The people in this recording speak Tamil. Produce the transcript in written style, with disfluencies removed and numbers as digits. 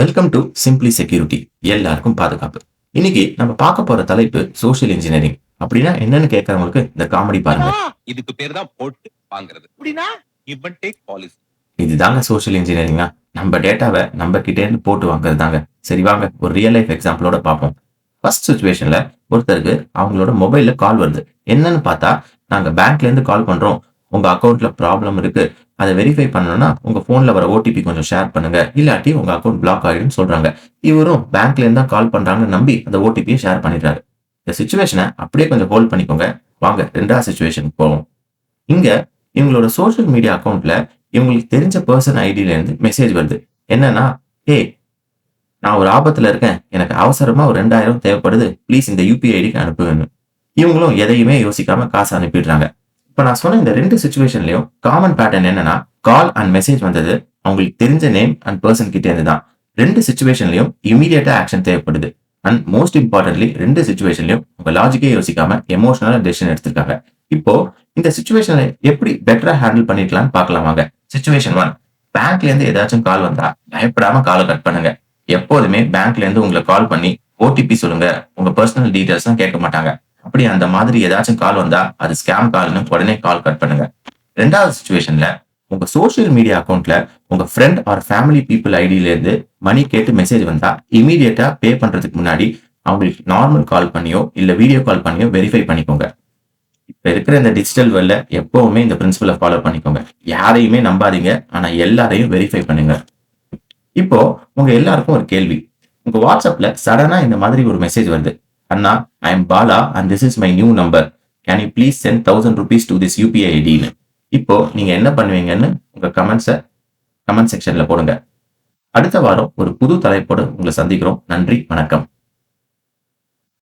Welcome to simply security. எல்லாருக்கும் பாதுகாப்பு. இன்னைக்கு நம்ம பார்க்க போற தலைப்பு சோஷியல் இன்ஜினியரிங். அப்படின்னா என்னன்னு கேட்கறவங்களுக்கு இந்த காமெடி பாருங்க. இதுக்கு பேர் தான் போட்டு வாங்குறது. அப்படின்னா கிவ் அண்ட் டேக் பாலிசி. இதுதாங்க சோஷியல் இன்ஜினியரிங்கா? நம்ம டேட்டாவை நம்ம கிட்டே இருந்து போட்டு வாங்குறது தாங்க. சரி வாங்க ஒரு ரியல் லைஃப் எக்ஸாம்பிளோட பார்ப்போம். ஃபர்ஸ்ட் சுச்சுவேஷன்ல ஒருத்தருக்கு அவங்களோட மொபைல்ல கால் வருது. என்னன்னு பார்த்தா, நாங்க பேங்க்ல இருந்து கால் பண்றோம், உங்க அக்கௌண்ட்ல ப்ராப்ளம் இருக்கு, அதை வெரிஃபை பண்ணணும்னா உங்க போன்ல வர ஓடிபி கொஞ்சம் ஷேர் பண்ணுங்க, இல்லாட்டி உங்க அக்கௌண்ட் பிளாக் ஆகிடும் சொல்றாங்க. இவரும் பேங்க்ல இருந்து தான் கால் பண்றாங்கன்னு நம்பி அந்த ஓடிபியை ஷேர் பண்ணிடுறாரு. இந்த சுச்சுவேஷனை அப்படியே கொஞ்சம் ஹோல்ட் பண்ணிக்கோங்க. வாங்க ரெண்டாவது சுச்சுவேஷனுக்கு போவோம். இங்க இவங்களோட சோஷியல் மீடியா அக்கௌண்ட்ல இவங்களுக்கு தெரிஞ்ச பர்சன் ஐடியில இருந்து மெசேஜ் வருது. என்னன்னா, ஏய் நான் ஒரு ஆபத்துல இருக்கேன், எனக்கு அவசரமா ஒரு 2000 தேவைப்படுது, ப்ளீஸ் இந்த யூபிஐ ஐடிக்கு அனுப்புவேன்னு. இவங்களும் எதையுமே யோசிக்காம காசு அனுப்பிடுறாங்க. இப்ப நான் சொன்ன இந்த ரெண்டு சுச்சுவேஷன்லயும் காமன் பேட்டர்ன் என்னன்னா, கால் அண்ட் மெசேஜ் வந்தது அவங்களுக்கு தெரிஞ்ச நேம் அண்ட் பர்சன் கிட்ட இருந்து தான். ரெண்டு சுச்சுவேஷன்லயும் இமீடியட்டா ஆக்ஷன் தேவைப்படுது. அண்ட் மோஸ்ட் இம்பார்ட்டன்ட்லி ரெண்டு சுச்சுவேஷன்லயும் உங்க லாஜிக்கே யோசிக்காம எமோஷனலா டெசிஷன் எடுத்திருக்காங்க. இப்போ இந்த சுச்சுவேஷனை எப்படி பெட்டரா ஹேண்டில் பண்ணிக்கலாம்னு பார்க்கலாம் வாங்க. சிச்சுவேஷன் 1, பேங்க்ல இருந்து ஏதாச்சும் கால் வந்தா பயப்படாம காலை கட் பண்ணுங்க. எப்போதுமே பேங்க்ல இருந்து உங்களை கால் பண்ணி ஓடிபி சொல்லுங்க, உங்க பர்சனல் டீடைல்ஸ் தான் கேட்க மாட்டாங்க. அப்படி அந்த மாதிரி ஏதாச்சும் கால் வந்தா அது ஸ்கேம் கால்னு உடனே கால் கட் பண்ணுங்க. ரெண்டாவது சுச்சுவேஷன்ல உங்க சோஷியல் மீடியா அக்கௌண்ட்ல உங்க ஃப்ரெண்ட் ஆர் ஃபேமிலி பீப்புள் ஐடியில இருந்து மணி கேட்டு மெசேஜ் வந்தா இமீடியட்டா பே பண்றதுக்கு முன்னாடி அவங்களுக்கு நார்மல் கால் பண்ணியோ இல்ல வீடியோ கால் பண்ணியோ வெரிஃபை பண்ணிக்கோங்க. இப்ப இருக்கிற இந்த டிஜிட்டல் வேர்ல்ட்ல எப்பவுமே இந்த பிரின்சிபலை ஃபாலோ பண்ணிக்கோங்க. யாரையுமே நம்பாதீங்க, ஆனா எல்லாரையும் வெரிஃபை பண்ணுங்க. இப்போ உங்க எல்லாருக்கும் ஒரு கேள்வி. உங்க வாட்ஸ்அப்ல சடனா இந்த மாதிரி ஒரு மெசேஜ் வருது. அண்ணா, I am Bala and this is my new number. Can you please send 1000 rupees to this UPI ஐடின்னு. இப்போ நீங்க என்ன பண்ணுவீங்கன்னு உங்க கமெண்ட் செக்ஷன்ல போடுங்க. அடுத்த வாரம் ஒரு புது தலைப்போடு உங்களை சந்திக்கிறோம். நன்றி, வணக்கம்.